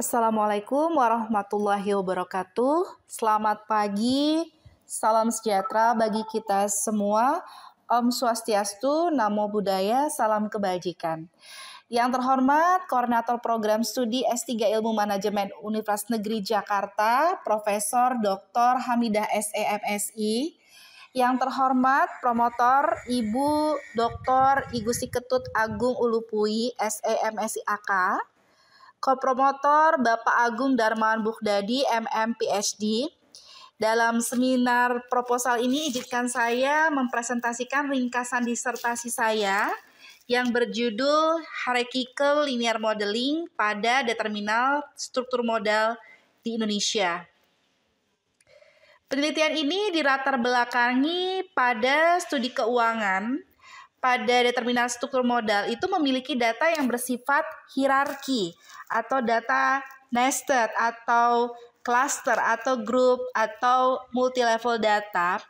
Assalamualaikum warahmatullahi wabarakatuh. Selamat pagi, salam sejahtera bagi kita semua. Om Swastiastu, Namo Buddhaya, salam kebajikan. Yang terhormat Koordinator Program Studi S3 Ilmu Manajemen Universitas Negeri Jakarta, Profesor Dr. Hamidah SE MSI. Yang terhormat Promotor Ibu Dr. Igusti Ketut Agung Ulupui SE MSI AK. Kopromotor Bapak Agung Darmawan Bukdadi MM PhD. Dalam seminar proposal ini izinkan saya mempresentasikan ringkasan disertasi saya yang berjudul Hierarchical Linear Modeling pada Determinal Struktur Modal di Indonesia. Penelitian ini dilatar belakangi pada studi keuangan. Pada determinal struktur modal itu memiliki data yang bersifat hierarki atau data nested atau cluster atau grup atau multi-level data.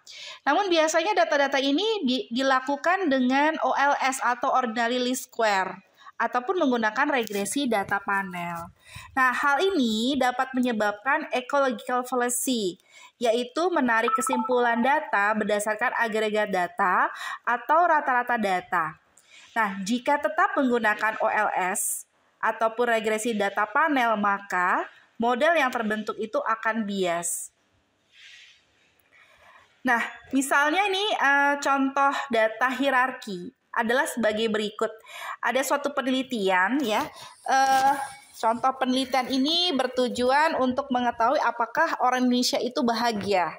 Namun biasanya data-data ini dilakukan dengan OLS atau ordinary least square ataupun menggunakan regresi data panel. Nah, hal ini dapat menyebabkan ecological fallacy, yaitu menarik kesimpulan data berdasarkan agregat data atau rata-rata data. Nah, jika tetap menggunakan OLS ataupun regresi data panel, maka model yang terbentuk itu akan bias. Nah, misalnya ini contoh data hierarki adalah sebagai berikut. Ada suatu penelitian ya. Contoh penelitian ini bertujuan untuk mengetahui apakah orang Indonesia itu bahagia.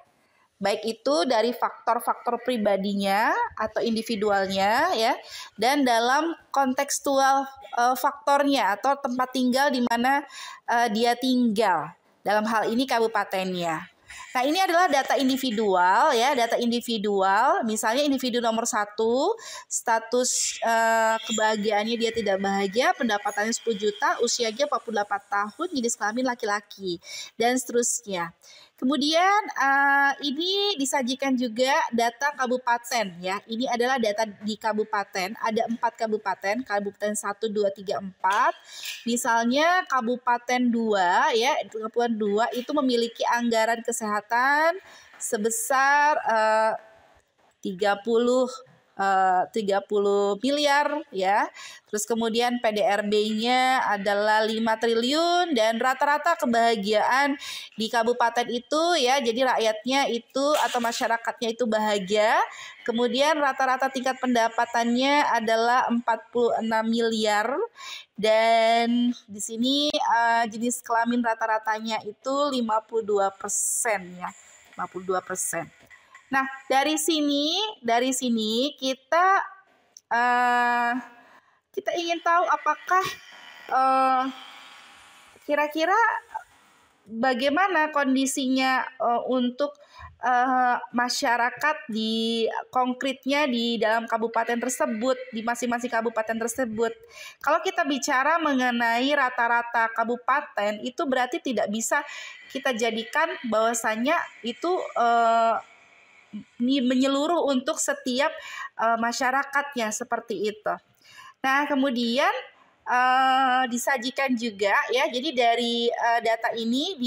Baik itu dari faktor-faktor pribadinya atau individualnya ya, dan dalam kontekstual faktornya atau tempat tinggal di mana dia tinggal. Dalam hal ini kabupatennya. Nah, ini adalah data individual ya, data individual. Misalnya individu nomor 1, status kebahagiaannya dia tidak bahagia, pendapatannya 10 juta, usianya 48 tahun, jenis kelamin laki-laki, dan seterusnya. Kemudian ini disajikan juga data kabupaten ya. Ini adalah data di kabupaten. Ada 4 kabupaten, kabupaten 1, 2, 3, 4. Misalnya kabupaten 2 ya, kabupaten 2 itu memiliki anggaran kesehatan sebesar 30 miliar ya. Terus kemudian PDRB-nya adalah 5 triliun dan rata-rata kebahagiaan di kabupaten itu ya, jadi rakyatnya itu atau masyarakatnya itu bahagia. Kemudian rata-rata tingkat pendapatannya adalah 46 miliar dan di sini jenis kelamin rata-ratanya itu 52% ya. 52%. Nah, dari sini kita ingin tahu apakah kira-kira bagaimana kondisinya untuk masyarakat di konkretnya di dalam kabupaten tersebut, di masing-masing kabupaten tersebut. Kalau kita bicara mengenai rata-rata kabupaten, itu berarti tidak bisa kita jadikan bahwasannya itu menyeluruh untuk setiap masyarakatnya seperti itu. Nah, kemudian disajikan juga ya. Jadi dari data ini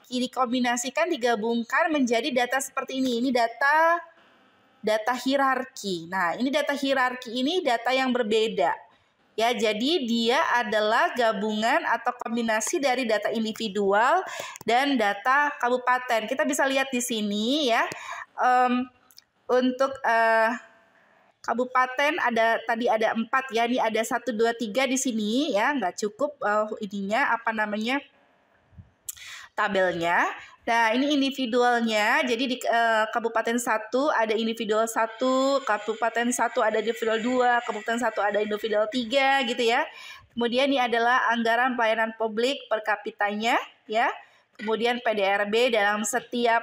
dikombinasikan, digabungkan menjadi data seperti ini. Ini data hierarki. Nah, ini data hierarki ini data yang berbeda. Ya, jadi dia adalah gabungan atau kombinasi dari data individual dan data kabupaten. Kita bisa lihat di sini ya. Untuk kabupaten tadi ada 4 ya, ini ada 1, 2, 3 di sini ya, nggak cukup tabelnya. Nah, ini individualnya. Jadi di kabupaten 1 ada individual 1, kabupaten 1 ada individual 2, kabupaten 1 ada individual 3 gitu ya. Kemudian ini adalah anggaran pelayanan publik per kapitanya ya. Kemudian PDRB dalam setiap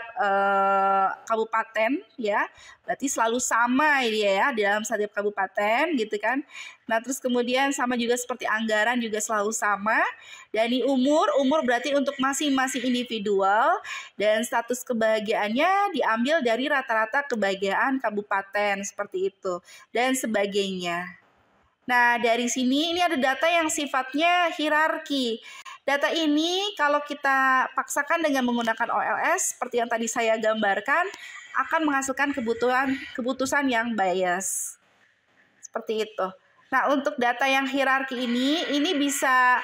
kabupaten ya, berarti selalu sama dia ya di dalam setiap kabupaten gitu kan. Nah, terus kemudian sama juga seperti anggaran juga selalu sama. Dan ini umur berarti untuk masing-masing individual dan status kebahagiaannya diambil dari rata-rata kebahagiaan kabupaten seperti itu dan sebagainya. Nah, dari sini ini ada data yang sifatnya hierarki. Data ini kalau kita paksakan dengan menggunakan OLS seperti yang tadi saya gambarkan akan menghasilkan keputusan yang bias. Seperti itu. Nah, untuk data yang hierarki ini bisa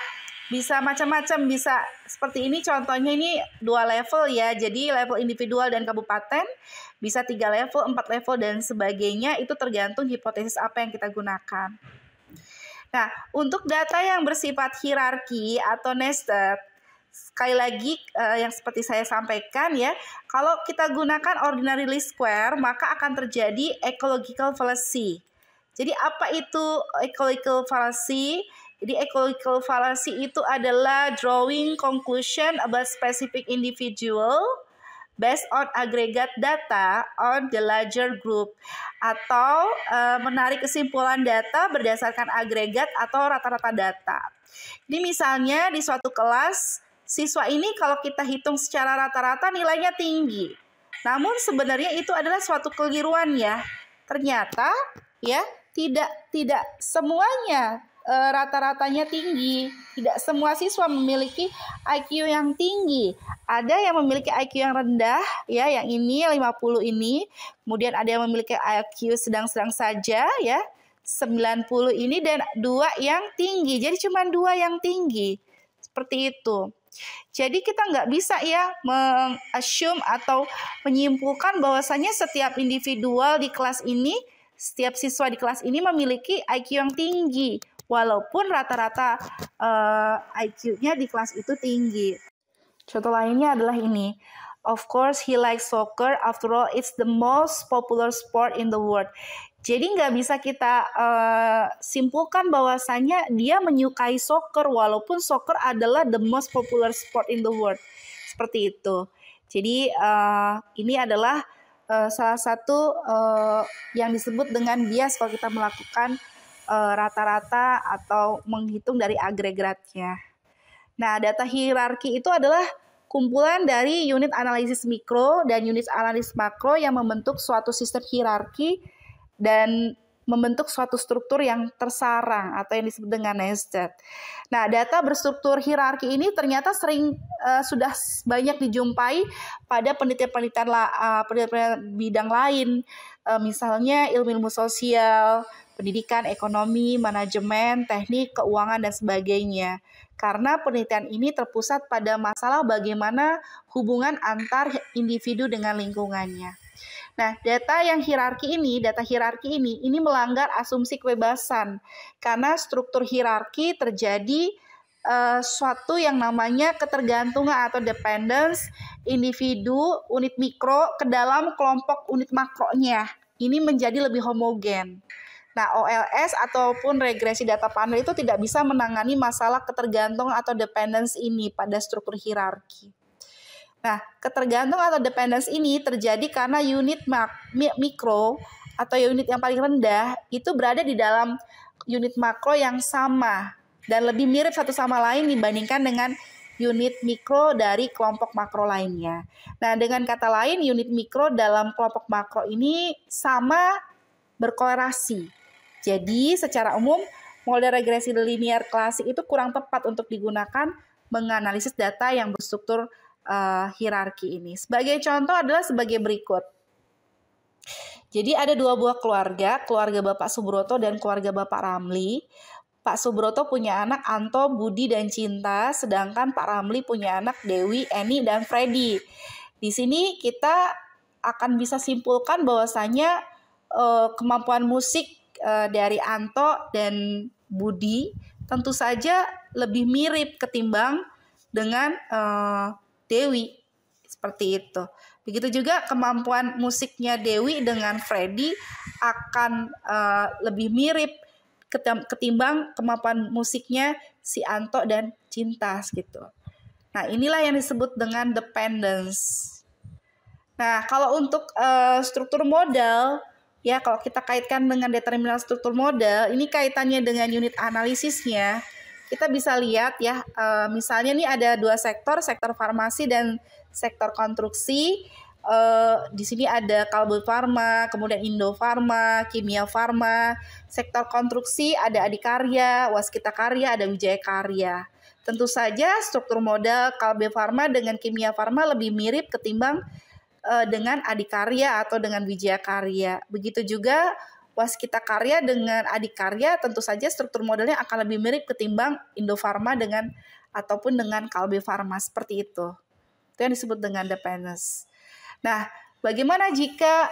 macam-macam, bisa seperti ini contohnya, ini 2 level ya. Jadi level individual dan kabupaten, bisa 3 level, 4 level dan sebagainya, itu tergantung hipotesis apa yang kita gunakan. Nah, untuk data yang bersifat hierarki atau nested, sekali lagi yang seperti saya sampaikan ya, kalau kita gunakan ordinary least square maka akan terjadi ecological fallacy. Jadi apa itu ecological fallacy? Jadi ecological fallacy itu adalah drawing conclusion about specific individual based on aggregate data on the larger group, atau menarik kesimpulan data berdasarkan agregat atau rata-rata data. Ini misalnya di suatu kelas, siswa ini kalau kita hitung secara rata-rata nilainya tinggi. Namun sebenarnya itu adalah suatu keliruan ya. Ternyata ya tidak semuanya rata-ratanya tinggi. Tidak semua siswa memiliki IQ yang tinggi. Ada yang memiliki IQ yang rendah ya, yang ini 50 ini. Kemudian ada yang memiliki IQ sedang-sedang saja ya, 90 ini, dan 2 yang tinggi. Jadi cuma 2 yang tinggi. Seperti itu. Jadi kita nggak bisa ya meng-assume atau menyimpulkan bahwasanya setiap individual di kelas ini, setiap siswa di kelas ini memiliki IQ yang tinggi, walaupun rata-rata IQ-nya di kelas itu tinggi. Contoh lainnya adalah ini. Of course, he likes soccer. After all, it's the most popular sport in the world. Jadi nggak bisa kita simpulkan bahwasanya dia menyukai soccer, walaupun soccer adalah the most popular sport in the world. Seperti itu. Jadi ini adalah salah satu yang disebut dengan bias kalau kita melakukan rata-rata atau menghitung dari agregatnya. Nah, data hierarki itu adalah kumpulan dari unit analisis mikro dan unit analisis makro yang membentuk suatu sistem hierarki dan membentuk suatu struktur yang tersarang atau yang disebut dengan nested. Nah, data berstruktur hierarki ini ternyata sering sudah banyak dijumpai pada penelitian-penelitian bidang lain, misalnya ilmu sosial, pendidikan, ekonomi, manajemen, teknik, keuangan, dan sebagainya. Karena penelitian ini terpusat pada masalah bagaimana hubungan antar individu dengan lingkungannya. Nah, data hierarki ini melanggar asumsi kebebasan, karena struktur hierarki terjadi suatu yang namanya ketergantungan atau dependence individu unit mikro ke dalam kelompok unit makronya. Ini menjadi lebih homogen. Nah, OLS ataupun regresi data panel itu tidak bisa menangani masalah ketergantungan atau dependence ini pada struktur hierarki. Nah, ketergantungan atau dependence ini terjadi karena unit mikro atau unit yang paling rendah itu berada di dalam unit makro yang sama dan lebih mirip satu sama lain dibandingkan dengan unit mikro dari kelompok makro lainnya. Nah, dengan kata lain, unit mikro dalam kelompok makro ini sama berkorelasi. Jadi, secara umum, model regresi linear klasik itu kurang tepat untuk digunakan menganalisis data yang berstruktur hierarki ini. Sebagai contoh adalah sebagai berikut. Jadi ada 2 buah keluarga Bapak Subroto dan keluarga Bapak Ramli. Pak Subroto punya anak Anto, Budi, dan Cinta, sedangkan Pak Ramli punya anak Dewi, Eni, dan Freddy. Di sini kita akan bisa simpulkan bahwasanya kemampuan musik dari Anto dan Budi tentu saja lebih mirip ketimbang dengan Dewi, seperti itu. Begitu juga kemampuan musiknya Dewi dengan Freddy akan lebih mirip ketimbang kemampuan musiknya si Anto dan Cinta gitu. Nah, inilah yang disebut dengan dependence. Nah, kalau untuk struktur modal, ya kalau kita kaitkan dengan determinan struktur modal, ini kaitannya dengan unit analisisnya. Kita bisa lihat ya, misalnya nih ada 2 sektor farmasi dan sektor konstruksi. Di sini ada Kalbe Farma, kemudian Indo Farma, Kimia Farma. Sektor konstruksi ada Adikarya, Waskita Karya, ada Wijaya Karya. Tentu saja struktur modal Kalbe Farma dengan Kimia Farma lebih mirip ketimbang dengan Adikarya atau dengan Wijaya Karya. Begitu juga Waskita Karya dengan Adikarya, tentu saja struktur modalnya akan lebih mirip ketimbang Indofarma dengan ataupun dengan Kalbe Farma, seperti itu. Itu yang disebut dengan dependence. Nah, bagaimana jika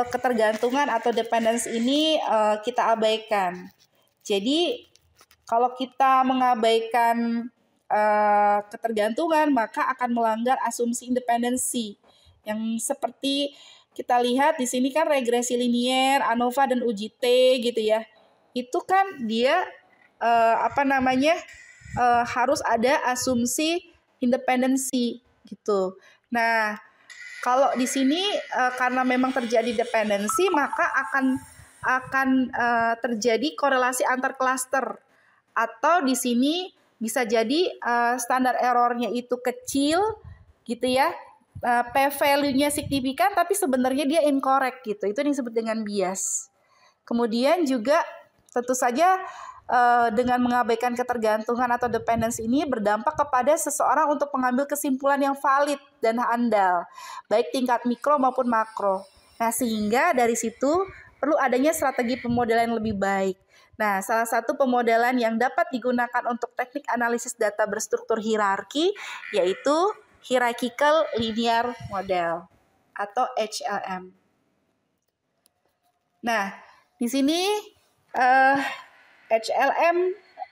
ketergantungan atau dependence ini kita abaikan? Jadi, kalau kita mengabaikan ketergantungan, maka akan melanggar asumsi independensi yang seperti kita lihat di sini kan regresi linier, ANOVA dan uji T gitu ya. Itu kan dia harus ada asumsi independensi gitu. Nah, kalau di sini karena memang terjadi dependensi, maka akan terjadi korelasi antar klaster, atau di sini bisa jadi standar errornya itu kecil gitu ya. P-value-nya signifikan tapi sebenarnya dia incorrect gitu. Itu disebut dengan bias. Kemudian juga tentu saja dengan mengabaikan ketergantungan atau dependence ini berdampak kepada seseorang untuk mengambil kesimpulan yang valid dan handal, baik tingkat mikro maupun makro. Nah, sehingga dari situ perlu adanya strategi pemodelan yang lebih baik. Nah, salah satu pemodelan yang dapat digunakan untuk teknik analisis data berstruktur hierarki yaitu Hierarchical Linear Model atau HLM. Nah, di sini HLM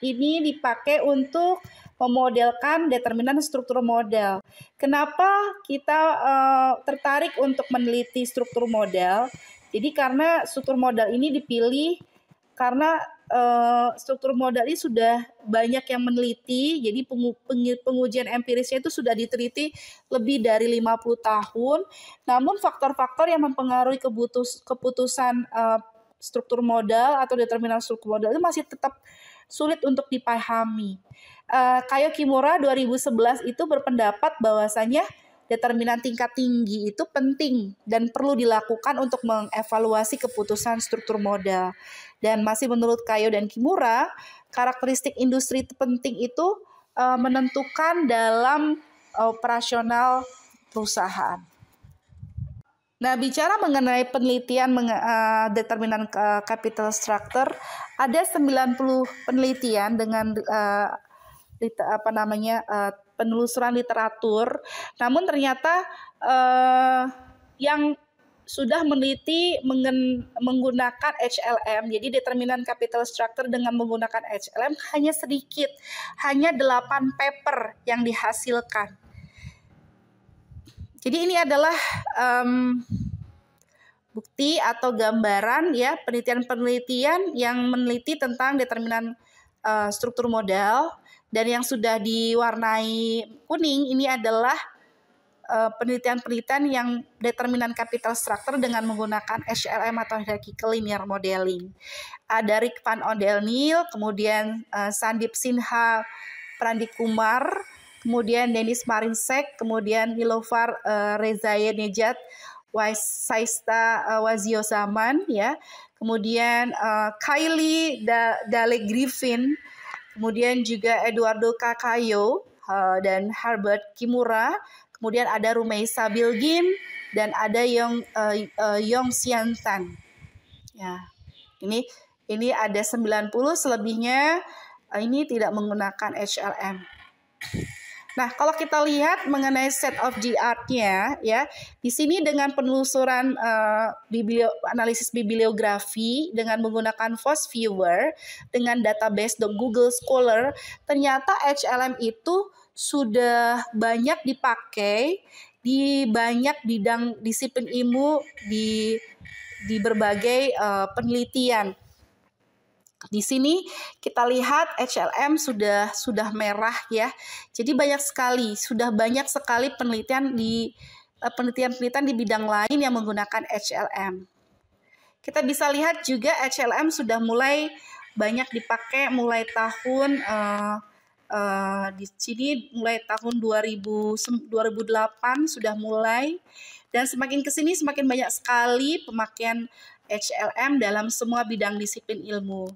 ini dipakai untuk memodelkan determinan struktur model. Kenapa kita tertarik untuk meneliti struktur model? Jadi karena struktur model ini dipilih karena struktur modal ini sudah banyak yang meneliti, jadi pengujian empirisnya itu sudah diteliti lebih dari 50 tahun. Namun faktor-faktor yang mempengaruhi keputusan struktur modal atau determinan struktur modal itu masih tetap sulit untuk dipahami. Kayo Kimura 2011 itu berpendapat bahwasanya determinan tingkat tinggi itu penting dan perlu dilakukan untuk mengevaluasi keputusan struktur modal. Dan masih menurut Kayo dan Kimura, karakteristik industri penting itu menentukan dalam operasional perusahaan. Nah, bicara mengenai penelitian determinan capital structure, ada 90 penelitian dengan penelusuran literatur. Namun ternyata yang sudah meneliti menggunakan HLM, jadi determinan capital structure dengan menggunakan HLM hanya sedikit, hanya 8 paper yang dihasilkan. Jadi ini adalah bukti atau gambaran ya penelitian-penelitian yang meneliti tentang determinan struktur modal, dan yang sudah diwarnai kuning ini adalah penelitian-penelitian yang determinan capital structure dengan menggunakan HLM atau Hierarchical Linear Modeling. Ada Rick Van Ondelniel, kemudian Sandip Sinha Prandikumar, kemudian Denis Marinsek, kemudian Niloufar Rezaye Nejat Saista Waziozaman, ya, kemudian Kylie Dale Griffin, kemudian juga Eduardo Kakayo dan Herbert Kimura. Kemudian ada Rumeisa Bilgin dan ada Yong Xian Tan. Ya. Ini ada 90, selebihnya ini tidak menggunakan HLM. Nah, kalau kita lihat mengenai set of the art-nya ya, di sini dengan penelusuran analisis bibliografi dengan menggunakan Force Viewer dengan database Google Scholar, ternyata HLM itu sudah banyak dipakai di banyak bidang disiplin ilmu di berbagai penelitian. Di sini kita lihat HLM sudah merah ya. Jadi sudah banyak sekali penelitian di bidang lain yang menggunakan HLM. Kita bisa lihat juga HLM sudah mulai banyak dipakai mulai tahun di sini mulai tahun 2008 sudah mulai, dan semakin ke sini semakin banyak sekali pemakaian HLM dalam semua bidang disiplin ilmu.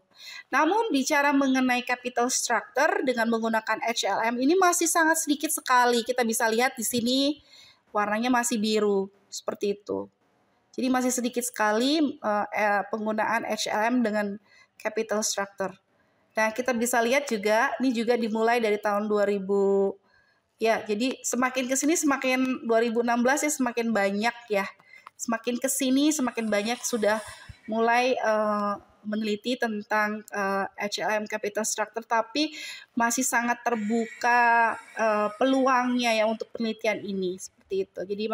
Namun bicara mengenai capital structure dengan menggunakan HLM ini masih sangat sedikit sekali. Kita bisa lihat di sini warnanya masih biru seperti itu. Jadi masih sedikit sekali penggunaan HLM dengan capital structure. Nah, kita bisa lihat juga ini juga dimulai dari tahun 2000. Ya, jadi semakin ke sini semakin 2016 ya semakin banyak ya. Semakin ke sini semakin banyak sudah mulai meneliti tentang HLM capital structure, tapi masih sangat terbuka peluangnya ya untuk penelitian ini seperti itu. Jadi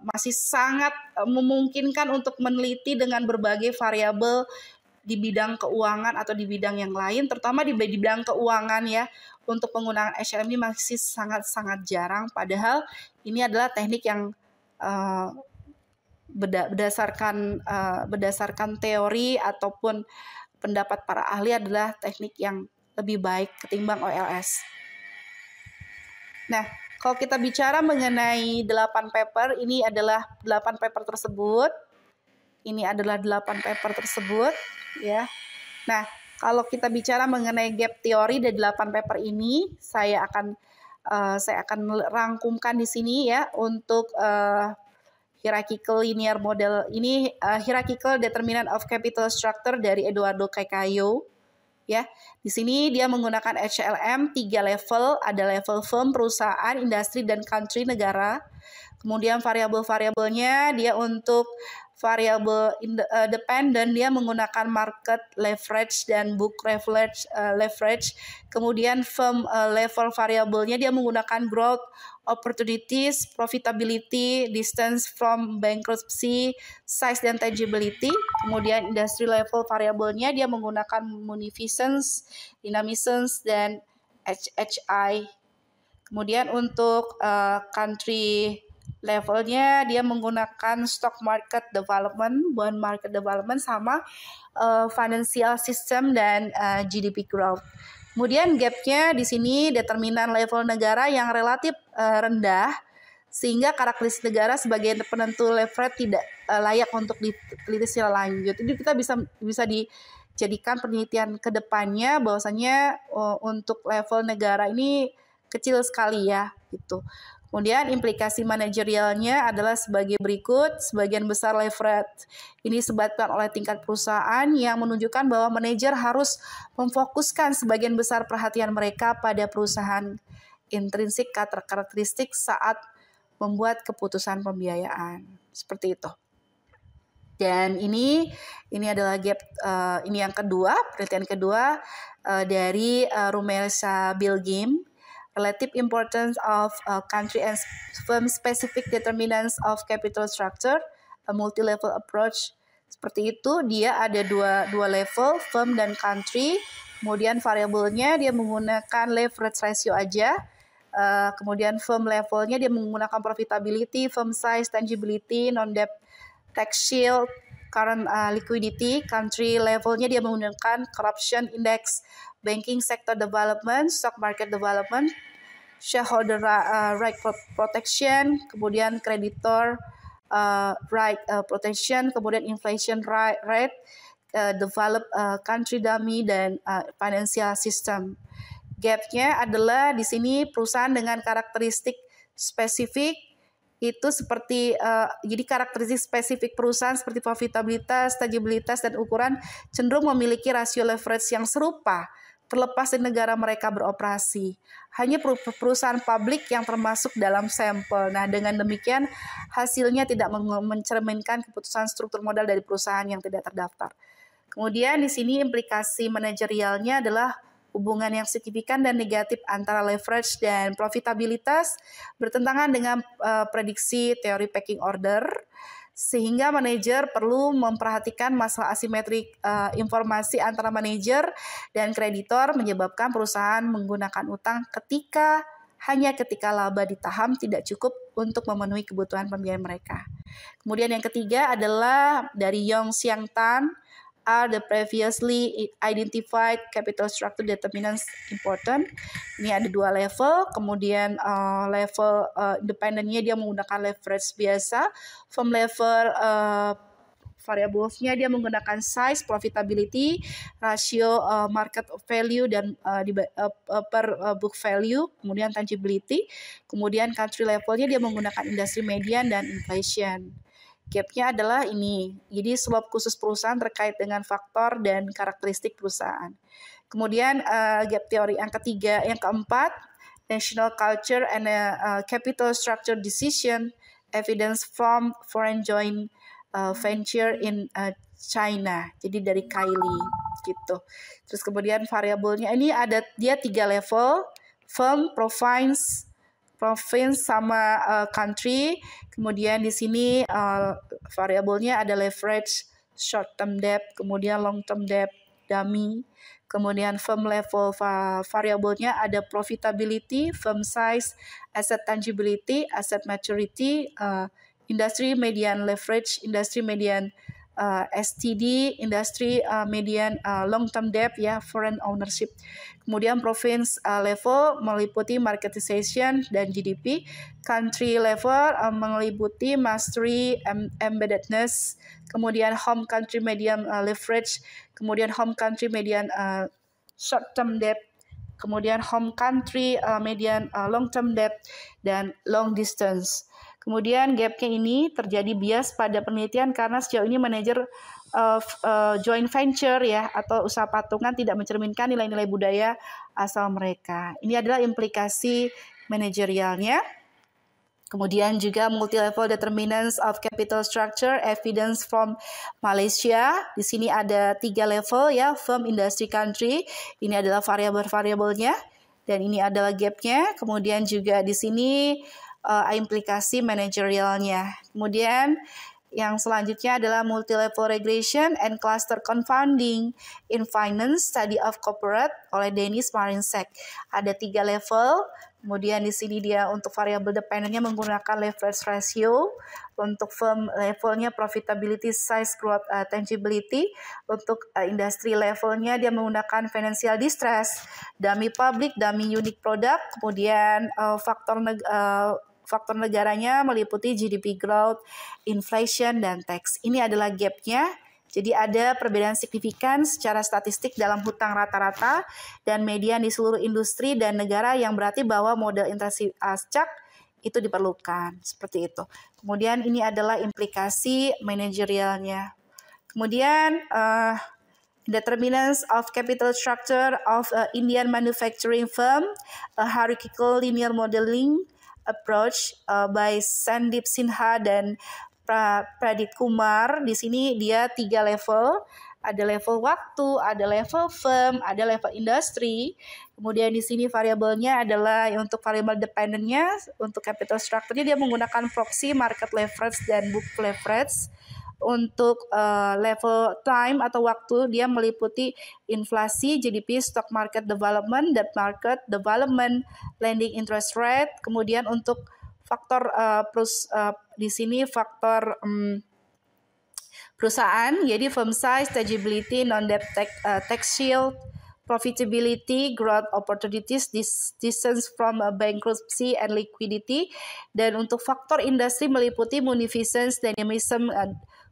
masih sangat memungkinkan untuk meneliti dengan berbagai variabel di bidang keuangan atau di bidang yang lain, terutama di bidang keuangan ya. Untuk penggunaan HLM ini masih sangat-sangat jarang, padahal ini adalah teknik yang berdasarkan teori ataupun pendapat para ahli adalah teknik yang lebih baik ketimbang OLS. Nah, kalau kita bicara mengenai 8 paper, ini adalah 8 paper tersebut. Ini adalah 8 paper tersebut ya. Nah, kalau kita bicara mengenai gap teori dari 8 paper ini, saya akan rangkumkan di sini ya untuk hierarchical linear model ini, hierarchical determinant of capital structure dari Eduardo Cacaio. Ya, di sini dia menggunakan HLM 3 level, ada level firm, perusahaan, industri, dan country, negara. Kemudian variabel-variabelnya dia untuk variabel dependent dia menggunakan market leverage dan book leverage. Kemudian firm level variabelnya dia menggunakan growth, opportunities, profitability, distance from bankruptcy, size dan tangibility. Kemudian industry level variabelnya dia menggunakan munificence, dynamisms, dan HHI. Kemudian untuk country levelnya dia menggunakan stock market development, bond market development, sama financial system dan GDP growth. Kemudian gapnya di sini determinan level negara yang relatif rendah, sehingga karakteristik negara sebagai penentu leverage tidak layak untuk diteliti secara lanjut. Jadi kita bisa dijadikan penelitian ke depannya bahwasanya untuk level negara ini kecil sekali ya gitu. Kemudian implikasi manajerialnya adalah sebagai berikut. Sebagian besar leverage ini disebabkan oleh tingkat perusahaan yang menunjukkan bahwa manajer harus memfokuskan sebagian besar perhatian mereka pada perusahaan intrinsik karakteristik saat membuat keputusan pembiayaan. Seperti itu. Dan ini adalah gap, ini yang kedua, penelitian kedua dari Rumelsa Bilgim. Relative importance of country and firm-specific determinants of capital structure, a multi-level approach. Seperti itu, dia ada dua level, firm dan country. Kemudian variabelnya dia menggunakan leverage ratio aja. Kemudian firm levelnya dia menggunakan profitability, firm size, tangibility, non-debt tax shield, current liquidity. Country levelnya dia menggunakan corruption index, banking sector development, stock market development, shareholder right protection, kemudian creditor right protection, kemudian inflation rate, develop country dummy, dan financial system. Gapnya adalah di sini perusahaan dengan karakteristik spesifik itu seperti jadi karakteristik spesifik perusahaan seperti profitabilitas, tangibilitas, dan ukuran cenderung memiliki rasio leverage yang serupa terlepas dari negara mereka beroperasi. Hanya perusahaan publik yang termasuk dalam sampel. Nah, dengan demikian hasilnya tidak mencerminkan keputusan struktur modal dari perusahaan yang tidak terdaftar. Kemudian di sini implikasi manajerialnya adalah hubungan yang signifikan dan negatif antara leverage dan profitabilitas bertentangan dengan prediksi teori pecking order, sehingga manajer perlu memperhatikan masalah asimetrik informasi antara manajer dan kreditor menyebabkan perusahaan menggunakan utang hanya ketika laba ditahan tidak cukup untuk memenuhi kebutuhan pembiayaan mereka. Kemudian yang ketiga adalah dari Yong Xiang Tan, are the previously identified capital structure determinants important. Ini ada dua level, kemudian level independennya dia menggunakan leverage biasa, firm level variablesnya dia menggunakan size, profitability, rasio market value dan per book value, kemudian tangibility, kemudian country levelnya dia menggunakan industri median dan inflation. Gap-nya adalah ini. Jadi slope khusus perusahaan terkait dengan faktor dan karakteristik perusahaan. Kemudian gap teori yang ketiga, yang keempat, national culture and capital structure decision evidence from foreign joint venture in China. Jadi dari Kylie gitu. Terus kemudian variabelnya ini ada dia 3 level, firm, province sama country. Kemudian di sini variabelnya ada leverage, short term debt, kemudian long term debt, dummy. Kemudian firm level variabelnya ada profitability, firm size, asset tangibility, asset maturity, industry median leverage, industry median STD, industry median long term debt ya, foreign ownership. Kemudian province level meliputi marketization dan GDP, country level meliputi mastery, embeddedness, kemudian home country median leverage, kemudian home country median short term debt, kemudian home country median long term debt, dan long distance. Kemudian gapnya ini terjadi bias pada penelitian karena sejauh ini manajer joint venture ya atau usaha patungan tidak mencerminkan nilai-nilai budaya asal mereka. Ini adalah implikasi manajerialnya. Kemudian juga multi-level determinants of capital structure evidence from Malaysia. Di sini ada 3 level ya, firm, industry, country. Ini adalah variabel-variabelnya dan ini adalah gapnya. Kemudian juga di sini implikasi manajerialnya. Kemudian yang selanjutnya adalah multi-level regression and cluster confounding in finance study of corporate oleh Dennis Marinsek. Ada 3 level. Kemudian di sini dia untuk variable dependentnya menggunakan leverage ratio, untuk firm levelnya profitability, size, growth, tangibility, untuk industry levelnya dia menggunakan financial distress, dummy public, dummy unique product, kemudian faktor negaranya meliputi GDP growth, inflation, dan tax. Ini adalah gapnya. Jadi ada perbedaan signifikan secara statistik dalam hutang rata-rata dan median di seluruh industri dan negara yang berarti bahwa model interaksi acak itu diperlukan. Seperti itu. Kemudian ini adalah implikasi manajerialnya. Kemudian determinants of capital structure of Indian manufacturing firm, a hierarchical linear modeling approach by Sandeep Sinha dan Pradip Kumar. Di sini dia 3 level. Ada level waktu, ada level firm, ada level industri. Kemudian di sini variabelnya adalah untuk variabel dependentnya, untuk capital structure-nya dia menggunakan proxy, market leverage, dan book leverage. Untuk level time atau waktu dia meliputi inflasi, GDP, stock market development, debt market development, lending interest rate. Kemudian untuk faktor di sini faktor perusahaan, jadi firm size, tangibility, non-debt tax shield, profitability, growth opportunities, distance from bankruptcy, and liquidity. Dan untuk faktor industri meliputi munificence, dynamism,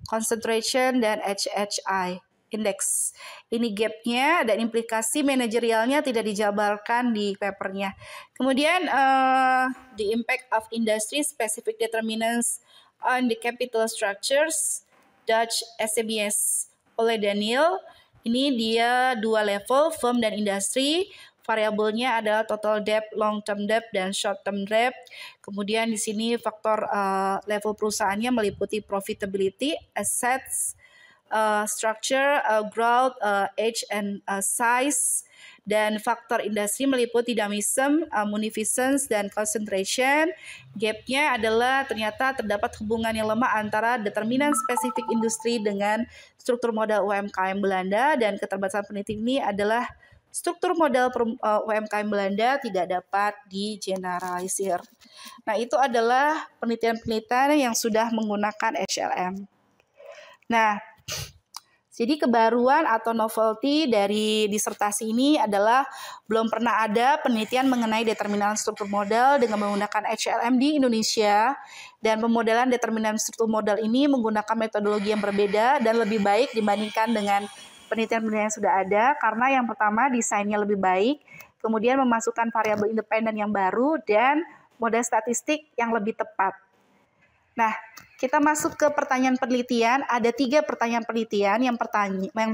concentration, dan HHI index. Ini gapnya dan implikasi manajerialnya tidak dijabarkan di papernya. Kemudian the impact of industry specific determinants on the capital structures Dutch SMEs oleh Daniel. Ini dia 2 level, firm dan industri. Variabelnya adalah total debt, long term debt, dan short term debt. Kemudian di sini faktor level perusahaannya meliputi profitability, assets, structure, growth, age, and size. Dan faktor industri meliputi dynamism, munificence, dan concentration. Gapnya adalah ternyata terdapat hubungan yang lemah antara determinan spesifik industri dengan struktur modal UMKM Belanda, dan keterbatasan penelitian ini adalah struktur modal UMKM Belanda tidak dapat digeneralisir. Nah, itu adalah penelitian-penelitian yang sudah menggunakan HLM. Nah, Jadi kebaruan atau novelty dari disertasi ini adalah belum pernah ada penelitian mengenai determinan struktur modal dengan menggunakan HLM di Indonesia, dan pemodelan determinan struktur modal ini menggunakan metodologi yang berbeda dan lebih baik dibandingkan dengan penelitian-penelitian yang sudah ada, karena yang pertama desainnya lebih baik, kemudian memasukkan variabel independen yang baru, dan model statistik yang lebih tepat. Nah, kita masuk ke pertanyaan penelitian. Ada 3 pertanyaan penelitian. Yang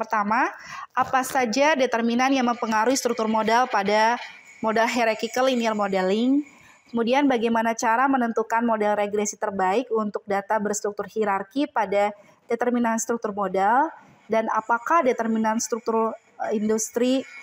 pertama, apa saja determinan yang mempengaruhi struktur modal pada modal hierarchical linear modeling? Kemudian bagaimana cara menentukan model regresi terbaik untuk data berstruktur hierarki pada determinan struktur modal? Dan apakah determinan struktur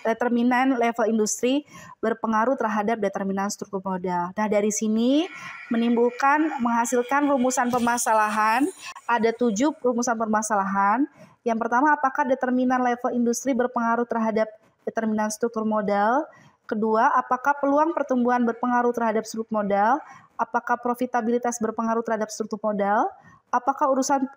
determinan level industri berpengaruh terhadap determinan struktur modal. Nah, dari sini menghasilkan rumusan permasalahan. Ada 7 rumusan permasalahan. Yang pertama, apakah determinan level industri berpengaruh terhadap determinan struktur modal? Kedua, apakah peluang pertumbuhan berpengaruh terhadap struktur modal? Apakah profitabilitas berpengaruh terhadap struktur modal? Apakah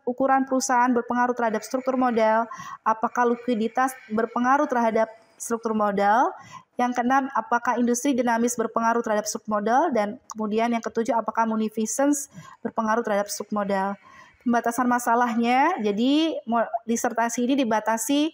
ukuran perusahaan berpengaruh terhadap struktur modal? Apakah likuiditas berpengaruh terhadap struktur modal? Yang keenam, apakah industri dinamis berpengaruh terhadap struktur modal? Dan kemudian yang ketujuh, apakah munificence berpengaruh terhadap struktur modal? Pembatasan masalahnya, jadi disertasi ini dibatasi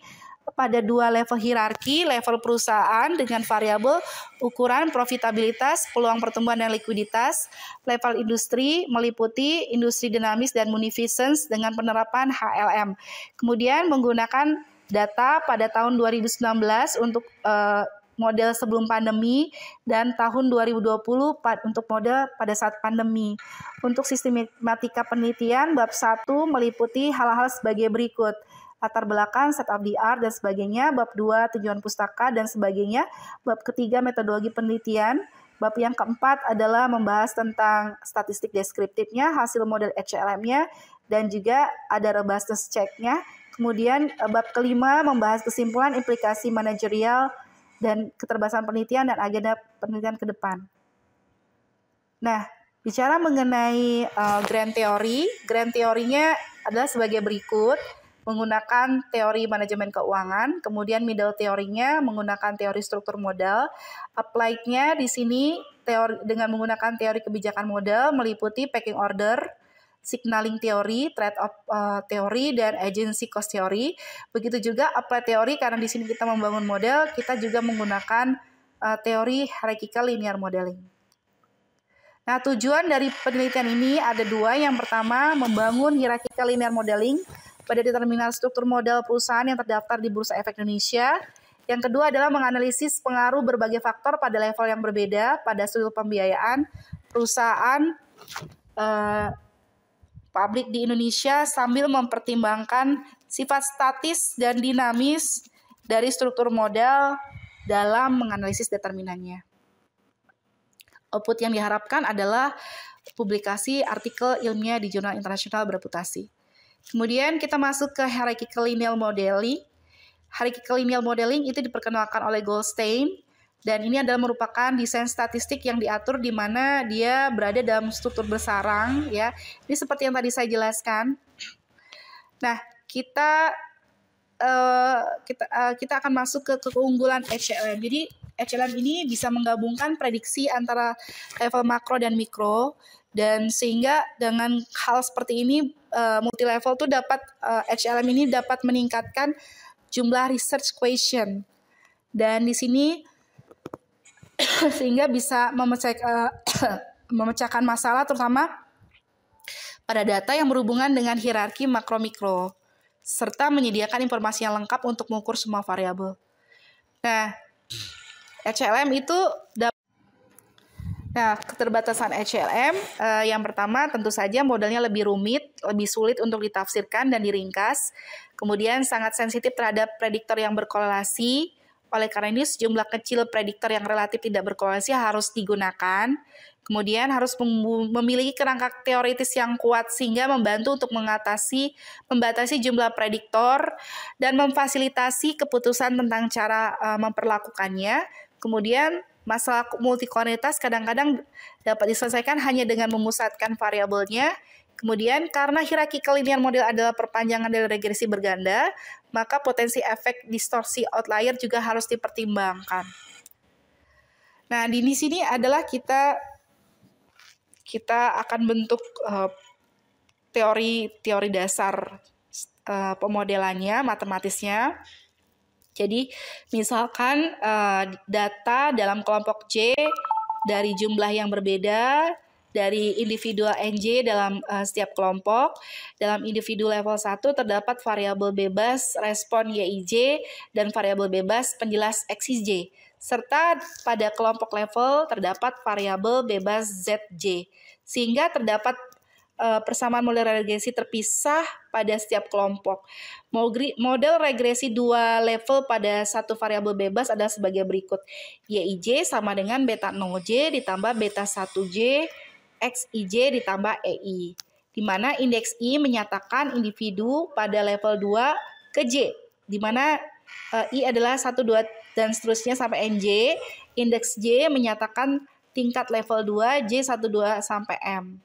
pada 2 level hierarki, level perusahaan dengan variabel ukuran profitabilitas, peluang pertumbuhan dan likuiditas. Level industri meliputi industri dinamis dan munificence dengan penerapan HLM. Kemudian menggunakan data pada tahun 2019 untuk model sebelum pandemi dan tahun 2020 untuk model pada saat pandemi. Untuk sistematika penelitian, bab 1 meliputi hal-hal sebagai berikut: latar belakang, state of the art, dan sebagainya. Bab 2, tujuan pustaka, dan sebagainya. Bab ketiga, metodologi penelitian. Bab yang keempat adalah membahas tentang statistik deskriptifnya, hasil model HLM-nya, dan juga ada robustness check-nya. Kemudian bab kelima membahas kesimpulan, implikasi manajerial, dan keterbatasan penelitian dan agenda penelitian ke depan. Nah, bicara mengenai grand teorinya adalah sebagai berikut: menggunakan teori manajemen keuangan, kemudian middle teorinya menggunakan teori struktur modal. Applied-nya di sini dengan menggunakan teori kebijakan modal meliputi pecking order, signaling teori, trade-off teori, dan agency cost teori. Begitu juga applied teori, karena di sini kita membangun model, kita juga menggunakan teori hierarchical linear modeling. Nah, tujuan dari penelitian ini ada 2. Yang pertama, membangun hierarchical linear modeling pada determinan struktur modal perusahaan yang terdaftar di Bursa Efek Indonesia. Yang kedua adalah menganalisis pengaruh berbagai faktor pada level yang berbeda pada sudut pembiayaan perusahaan publik di Indonesia sambil mempertimbangkan sifat statis dan dinamis dari struktur modal dalam menganalisis determinannya. Output yang diharapkan adalah publikasi artikel ilmiah di jurnal internasional bereputasi. Kemudian kita masuk ke hierarchical linear modeling. Hierarchical linear modeling itu diperkenalkan oleh Goldstein, dan ini adalah merupakan desain statistik yang diatur di mana dia berada dalam struktur bersarang, ya. Ini seperti yang tadi saya jelaskan. Nah, kita akan masuk ke keunggulan HLM. Jadi HLM ini bisa menggabungkan prediksi antara level makro dan mikro, dan sehingga dengan hal seperti ini multi level tuh HLM ini dapat meningkatkan jumlah research question, dan di sini sehingga bisa memecahkan masalah terutama pada data yang berhubungan dengan hierarki makro mikro, serta menyediakan informasi yang lengkap untuk mengukur semua variabel. Nah, HLM itu keterbatasan HLM yang pertama tentu saja modelnya lebih rumit, lebih sulit untuk ditafsirkan dan diringkas. Kemudian sangat sensitif terhadap prediktor yang berkorelasi. Oleh karena ini sejumlah kecil prediktor yang relatif tidak berkorelasi harus digunakan. Kemudian harus memiliki kerangka teoritis yang kuat sehingga membantu untuk membatasi jumlah prediktor dan memfasilitasi keputusan tentang cara memperlakukannya. Kemudian Masalah multikolonialitas kadang-kadang dapat diselesaikan hanya dengan memusatkan variabelnya. Kemudian karena hierarchical linear model adalah perpanjangan dari regresi berganda, maka potensi efek distorsi outlier juga harus dipertimbangkan. Nah, di sini adalah kita akan bentuk teori dasar pemodelannya, matematisnya. Jadi, misalkan data dalam kelompok J dari jumlah yang berbeda, dari individual NJ dalam setiap kelompok. Dalam individu level 1 terdapat variabel bebas respon YIJ dan variabel bebas penjelas XIJ. Serta pada kelompok level terdapat variabel bebas ZJ. Sehingga terdapat persamaan model regresi terpisah pada setiap kelompok. Model regresi dua level pada satu variabel bebas adalah sebagai berikut. YIJ sama dengan beta 0J ditambah beta 1J XIJ ditambah EI, di mana indeks I menyatakan individu pada level 2 ke J, di mana I adalah 1, 2, dan seterusnya sampai NJ. Indeks J menyatakan tingkat level 2, J 1, 2, sampai M.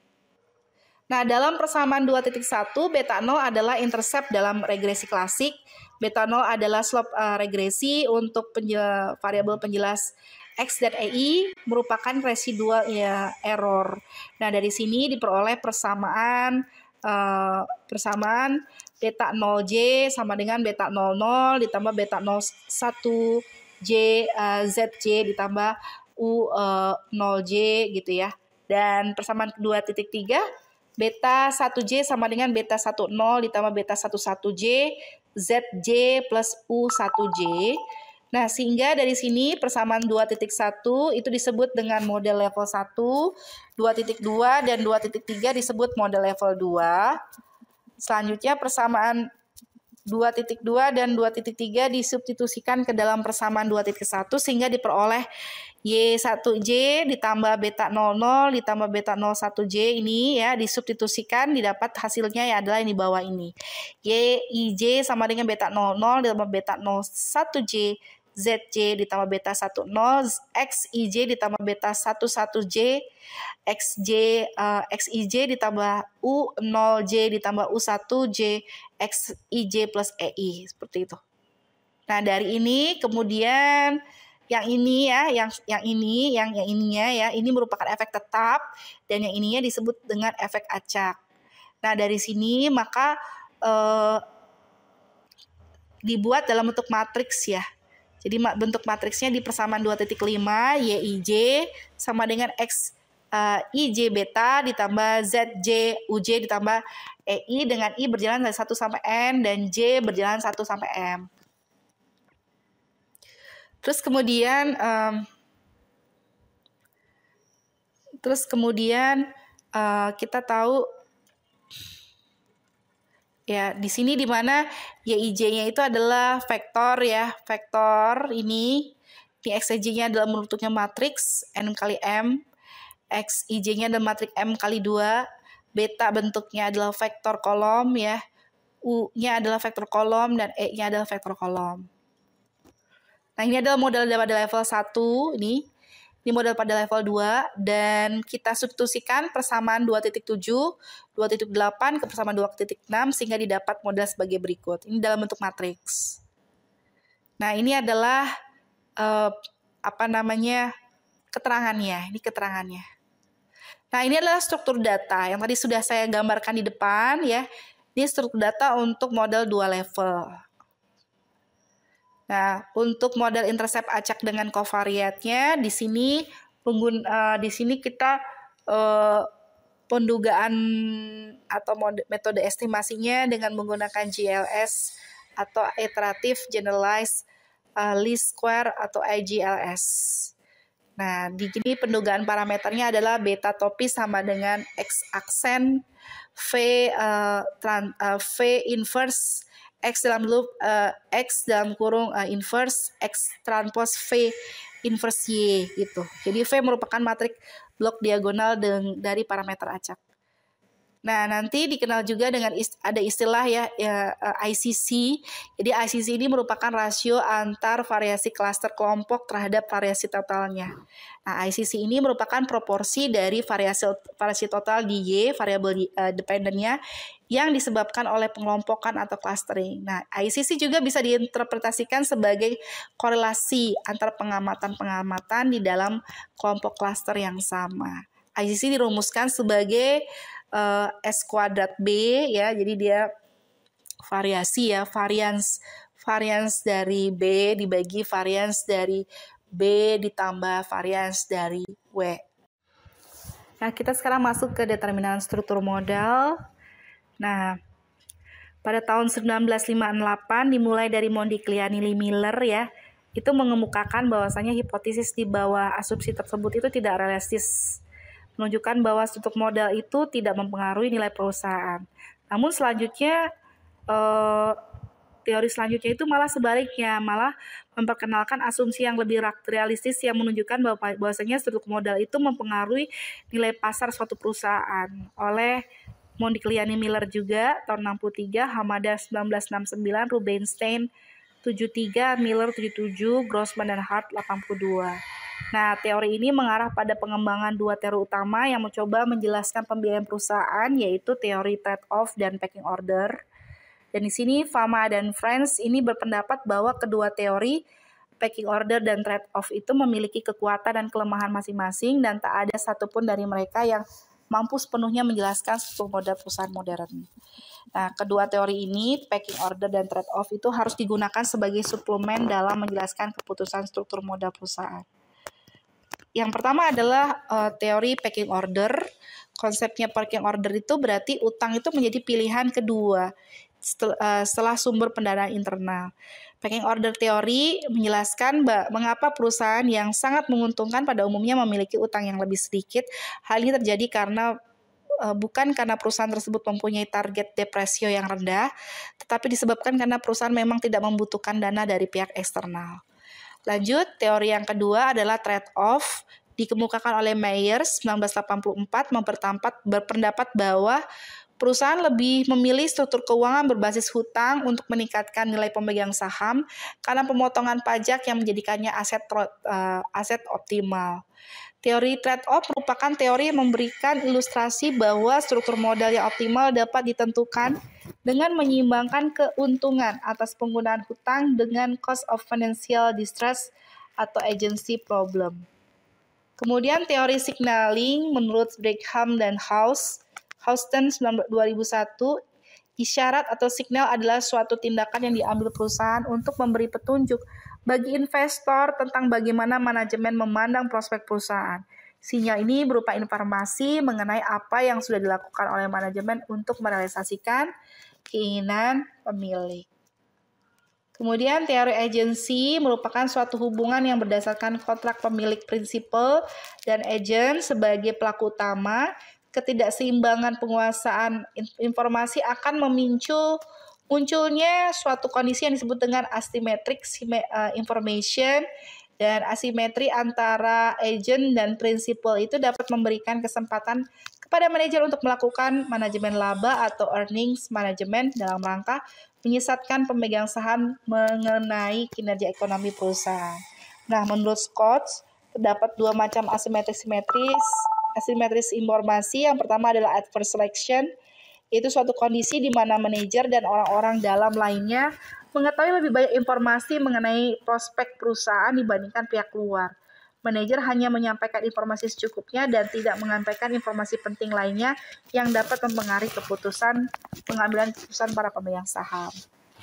Nah, dalam persamaan 2.1, beta 0 adalah intercept dalam regresi klasik. Beta 0 adalah slope regresi untuk variabel penjelas X dan EI merupakan residual error. Nah, dari sini diperoleh persamaan beta 0J sama dengan beta 00 ditambah beta 01J ZJ ditambah U0J gitu ya. Dan persamaan 2.3 beta 1J sama dengan beta 10 ditambah beta 11J ZJ plus U1J. Nah, sehingga dari sini persamaan 2.1 itu disebut dengan model level 1, 2.2 dan 2.3 disebut model level 2. Selanjutnya persamaan 2.2 dan 2.3 disubstitusikan ke dalam persamaan 2.1 sehingga diperoleh Y1J ditambah beta 00 ditambah beta 01J ini ya, disubstitusikan didapat hasilnya ya adalah yang di bawah ini. YIJ sama dengan beta 00 ditambah beta 01J ZJ ditambah beta 10 XIJ ditambah beta 11J XIJ ditambah U0J ditambah U1J XIJ plus EI, seperti itu. Nah, dari ini kemudian yang ini ya, yang ininya ya, ini merupakan efek tetap dan yang ininya disebut dengan efek acak. Nah, dari sini maka dibuat dalam bentuk matriks ya. Jadi bentuk matriksnya di persamaan 2.5 YIJ sama dengan X IJ beta ditambah ZJ UJ ditambah EI dengan I berjalan dari 1 sampai N dan J berjalan 1 sampai M. Terus kemudian kita tahu ya, di sini di mana YIJ-nya itu adalah vektor ya, vektor ini XIJ-nya adalah bentuknya matriks N kali M, XIJ-nya adalah matriks M kali 2, beta bentuknya adalah vektor kolom ya, U-nya adalah vektor kolom dan E-nya adalah vektor kolom. Nah, ini adalah model pada level 1 ini model pada level 2 dan kita substitusikan persamaan 2.7, 2.8 ke persamaan 2.6 sehingga didapat model sebagai berikut. Ini dalam bentuk matriks. Nah, ini adalah keterangannya. Ini keterangannya. Nah, ini adalah struktur data yang tadi sudah saya gambarkan di depan ya. Ini struktur data untuk model 2 level. Nah, untuk model intercept acak dengan covariatnya di sini kita pendugaan atau metode estimasinya dengan menggunakan GLS atau iteratif generalized least square atau IGLS. Nah, di sini pendugaan parameternya adalah beta topis sama dengan X aksen V inverse X dalam loop X dalam kurung inverse X transpose V inverse Y gitu. Jadi V merupakan matriks blok diagonal dari parameter acak. Nah, nanti dikenal juga dengan ada istilah ICC. Jadi ICC ini merupakan rasio antar variasi klaster kelompok terhadap variasi totalnya. Nah, ICC ini merupakan proporsi dari variasi total di Y, variabel dependennya, yang disebabkan oleh pengelompokan atau clustering. Nah, ICC juga bisa diinterpretasikan sebagai korelasi antar pengamatan-pengamatan di dalam kelompok cluster yang sama. ICC dirumuskan sebagai S kuadrat B ya, jadi dia variasi ya, varians dari B dibagi varians dari B ditambah varians dari W. Nah, kita sekarang masuk ke determinan struktur modal. Nah, pada tahun 1958 dimulai dari Mondigliani Miller ya, itu mengemukakan bahwasanya hipotesis di bawah asumsi tersebut itu tidak realistis, menunjukkan bahwa struktur modal itu tidak mempengaruhi nilai perusahaan. Namun selanjutnya teori selanjutnya itu malah sebaliknya, malah memperkenalkan asumsi yang lebih realistis yang menunjukkan bahwasanya struktur modal itu mempengaruhi nilai pasar suatu perusahaan. Oleh Mondigliani Miller juga tahun 63, Hamada 1969, Rubinstein 73, Miller 77, Grossman dan Hart 82. Nah, teori ini mengarah pada pengembangan dua teori utama yang mencoba menjelaskan pembiayaan perusahaan, yaitu teori trade-off dan pecking order. Dan di sini Fama dan Friends ini berpendapat bahwa kedua teori pecking order dan trade-off itu memiliki kekuatan dan kelemahan masing-masing, dan tak ada satupun dari mereka yang mampu sepenuhnya menjelaskan struktur modal perusahaan modern. Nah, kedua teori ini, pecking order dan trade-off, itu harus digunakan sebagai suplemen dalam menjelaskan keputusan struktur modal perusahaan. Yang pertama adalah teori pecking order. Konsepnya pecking order itu berarti utang itu menjadi pilihan kedua setelah sumber pendanaan internal. Pecking order teori menjelaskan mengapa perusahaan yang sangat menguntungkan pada umumnya memiliki utang yang lebih sedikit. Hal ini terjadi karena bukan karena perusahaan tersebut mempunyai target debt ratio yang rendah, tetapi disebabkan karena perusahaan memang tidak membutuhkan dana dari pihak eksternal. Lanjut, teori yang kedua adalah trade-off, dikemukakan oleh Myers 1984, berpendapat bahwa perusahaan lebih memilih struktur keuangan berbasis hutang untuk meningkatkan nilai pemegang saham karena pemotongan pajak yang menjadikannya aset optimal. Teori trade-off merupakan teori yang memberikan ilustrasi bahwa struktur modal yang optimal dapat ditentukan dengan menyeimbangkan keuntungan atas penggunaan hutang dengan cost of financial distress atau agency problem. Kemudian teori signaling menurut Brigham dan Houston 2001, isyarat atau signal adalah suatu tindakan yang diambil perusahaan untuk memberi petunjuk bagi investor tentang bagaimana manajemen memandang prospek perusahaan. Sinyal ini berupa informasi mengenai apa yang sudah dilakukan oleh manajemen untuk merealisasikan keinginan pemilik. Kemudian teori agency merupakan suatu hubungan yang berdasarkan kontrak pemilik prinsipal dan agent sebagai pelaku utama. Ketidakseimbangan penguasaan informasi akan munculnya suatu kondisi yang disebut dengan asymmetric information, dan asimetri antara agent dan prinsipal itu dapat memberikan kesempatan kepada manajer untuk melakukan manajemen laba atau earnings management dalam rangka menyesatkan pemegang saham mengenai kinerja ekonomi perusahaan. Nah, menurut Scott, terdapat dua macam asimetris informasi. Yang pertama adalah adverse selection, yaitu suatu kondisi di mana manajer dan orang-orang dalam lainnya mengetahui lebih banyak informasi mengenai prospek perusahaan dibandingkan pihak luar. Manajer hanya menyampaikan informasi secukupnya dan tidak menyampaikan informasi penting lainnya yang dapat mempengaruhi pengambilan keputusan para pemegang saham.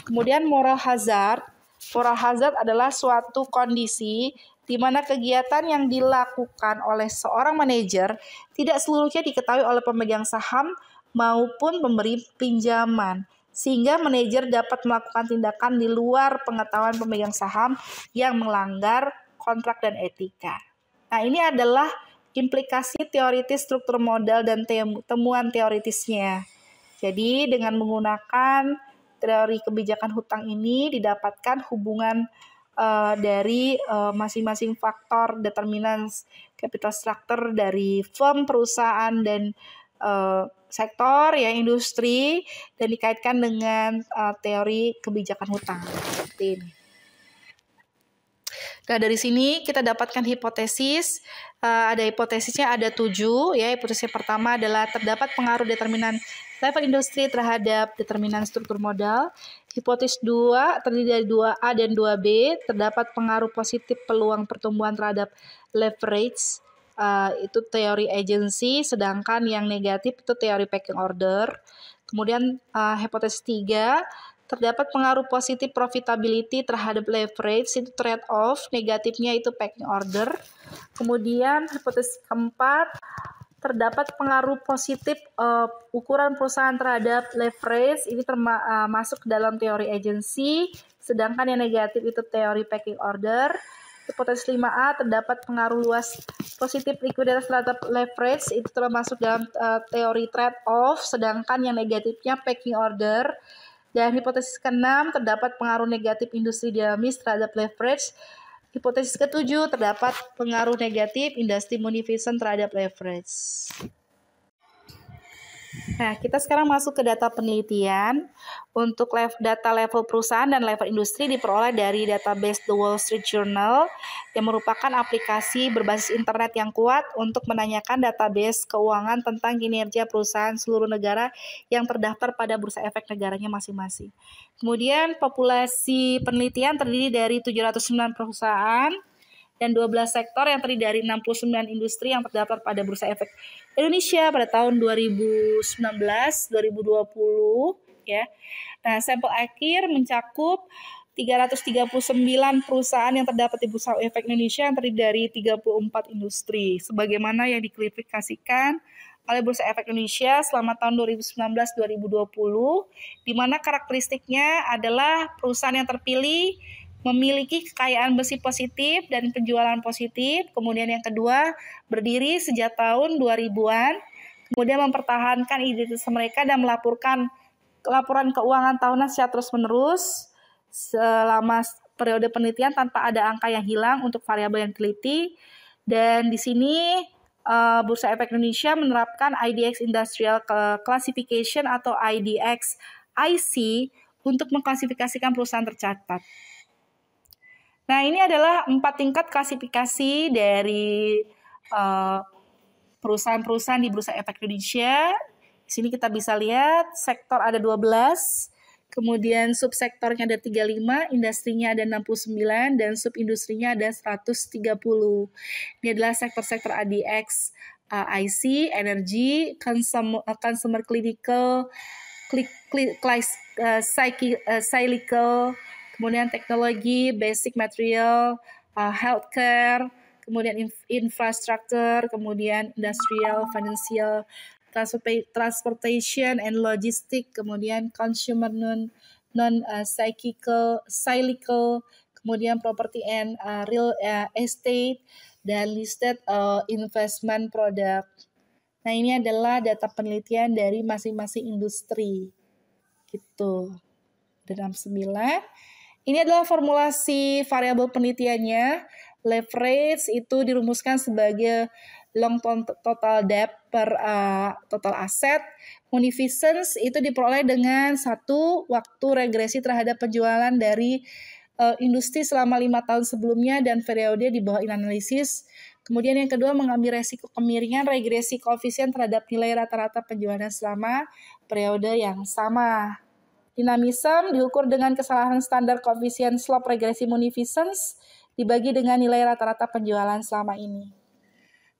Kemudian moral hazard. Moral hazard adalah suatu kondisi di mana kegiatan yang dilakukan oleh seorang manajer tidak seluruhnya diketahui oleh pemegang saham maupun pemberi pinjaman, sehingga manajer dapat melakukan tindakan di luar pengetahuan pemegang saham yang melanggar kontrak dan etika. Nah, ini adalah implikasi teoritis struktur modal dan temuan teoritisnya. Jadi, dengan menggunakan teori kebijakan hutang ini didapatkan hubungan dari masing-masing faktor determinan capital structure dari firm, perusahaan, dan sektor ya industri dan dikaitkan dengan teori kebijakan hutang. Seperti ini. Nah, dari sini kita dapatkan hipotesis. Ada hipotesisnya ada 7 ya. Hipotesis pertama adalah terdapat pengaruh determinan level industri terhadap determinan struktur modal. Hipotesis 2 terdiri dari 2A dan 2B, terdapat pengaruh positif peluang pertumbuhan terhadap leverage. Itu teori agency, sedangkan yang negatif itu teori pecking order. Kemudian hipotesis 3 terdapat pengaruh positif profitability terhadap leverage, itu trade off, negatifnya itu pecking order. Kemudian hipotesis keempat, terdapat pengaruh positif ukuran perusahaan terhadap leverage, ini masuk ke dalam teori agency, sedangkan yang negatif itu teori pecking order. Hipotesis 5A, terdapat pengaruh luas positif likuiditas terhadap leverage, itu termasuk dalam teori trade off, sedangkan yang negatifnya pecking order. Dan hipotesis ke-6, terdapat pengaruh negatif industri dinamis terhadap leverage. Hipotesis ke-7, terdapat pengaruh negatif industri munificent terhadap leverage. Nah, kita sekarang masuk ke data penelitian. Untuk data level perusahaan dan level industri diperoleh dari database The Wall Street Journal yang merupakan aplikasi berbasis internet yang kuat untuk menanyakan database keuangan tentang kinerja perusahaan seluruh negara yang terdaftar pada bursa efek negaranya masing-masing. Kemudian populasi penelitian terdiri dari 709 perusahaan dan 12 sektor yang terdiri dari 69 industri yang terdaftar pada Bursa Efek Indonesia pada tahun 2019-2020 ya. Nah, sampel akhir mencakup 339 perusahaan yang terdapat di Bursa Efek Indonesia yang terdiri dari 34 industri sebagaimana yang diklasifikasikan oleh Bursa Efek Indonesia selama tahun 2019-2020, di mana karakteristiknya adalah perusahaan yang terpilih memiliki kekayaan besi positif dan penjualan positif. Kemudian yang kedua, berdiri sejak tahun 2000-an. Kemudian mempertahankan identitas mereka dan melaporkan laporan keuangan tahunan secara terus-menerus selama periode penelitian tanpa ada angka yang hilang untuk variabel yang diteliti. Dan di sini Bursa Efek Indonesia menerapkan IDX Industrial Classification atau IDX IC untuk mengklasifikasikan perusahaan tercatat. Nah, ini adalah 4 tingkat klasifikasi dari perusahaan-perusahaan di Bursa Efek Indonesia. Di sini kita bisa lihat sektor ada 12, kemudian subsektornya ada 35, industrinya ada 69, dan subindustrinya ada 130. Ini adalah sektor-sektor ADX, IC, energy, consumer clinical, cyclical, kemudian teknologi, basic material, healthcare, kemudian infrastructure, kemudian industrial, financial, transportation and logistic, kemudian consumer non-cyclical, kemudian property and real estate, dan listed investment product. Nah, ini adalah data penelitian dari masing-masing industri. Gitu. Dalam 9. Ini adalah formulasi variabel penelitiannya. Leverage itu dirumuskan sebagai long total debt per total asset. Munificence itu diperoleh dengan 1 waktu regresi terhadap penjualan dari industri selama 5 tahun sebelumnya dan periode di bawah analisis. Kemudian yang kedua, mengambil resiko kemiringan regresi koefisien terhadap nilai rata-rata penjualan selama periode yang sama. Dinamisme diukur dengan kesalahan standar koefisien slope regresi munificence dibagi dengan nilai rata-rata penjualan selama ini.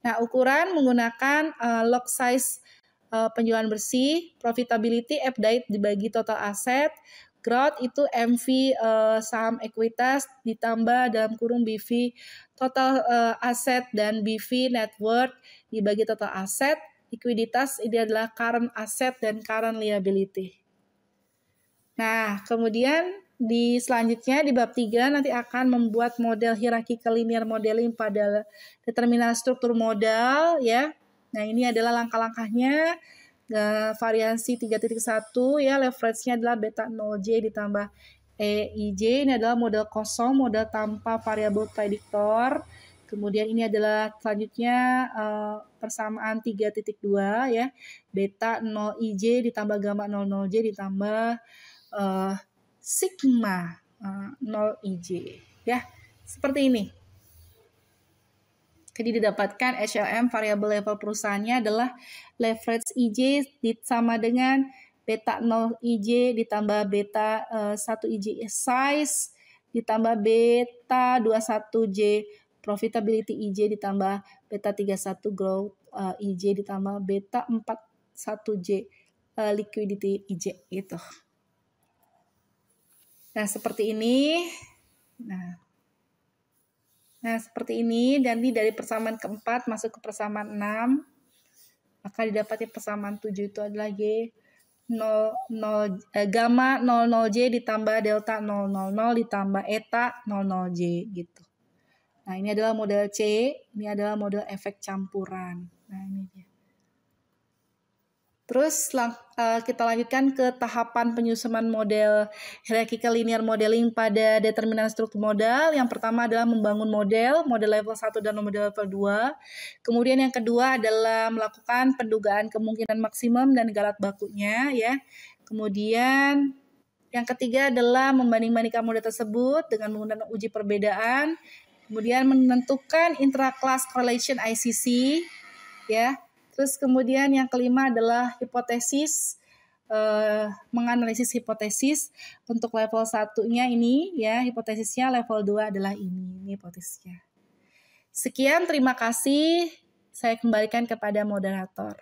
Nah, ukuran menggunakan log size penjualan bersih, profitability EBIT dibagi total aset, growth itu MV saham ekuitas ditambah dalam kurung BV total aset dan BV net worth dibagi total aset, likuiditas ini adalah current asset dan current liability. Nah, kemudian selanjutnya di bab 3 nanti akan membuat model hierarchical linear modeling pada determinan struktur modal ya. Nah, ini adalah langkah-langkahnya. Variansi 3.1 ya, leverage-nya adalah beta 0J ditambah EIJ. Ini adalah model kosong, model tanpa variabel prediktor. Kemudian ini adalah selanjutnya persamaan 3.2 ya. Beta 0 IJ ditambah gamma 00J ditambah sigma 0 IJ ya. Seperti ini. Jadi didapatkan HLM variabel level perusahaannya adalah leverage IJ sama dengan beta 0 IJ ditambah beta 1 IJ size ditambah beta 21J profitability IJ ditambah beta 31 growth IJ ditambah beta 41J liquidity IJ gitu. Nah, seperti ini. Nah, seperti ini. Dan ini dari persamaan keempat masuk ke persamaan 6. Maka didapatnya persamaan 7 itu adalah G 00 gamma 00J ditambah delta 000 ditambah eta 00J gitu. Nah, ini adalah model C, ini adalah model efek campuran. Nah, ini dia. Terus kita lanjutkan ke tahapan penyusunan model hierarchical linear modeling pada determinan struktur modal. Yang pertama adalah membangun model level 1 dan model level 2. Kemudian yang kedua adalah melakukan pendugaan kemungkinan maksimum dan galat bakunya ya. Kemudian yang ketiga adalah membanding-bandingkan model tersebut dengan menggunakan uji perbedaan. Kemudian menentukan intra-class correlation ICC ya. Terus kemudian yang kelima adalah hipotesis, menganalisis hipotesis. Untuk level 1-nya ini ya, hipotesisnya, level 2 adalah ini hipotesisnya. Sekian, terima kasih. Saya kembalikan kepada moderator.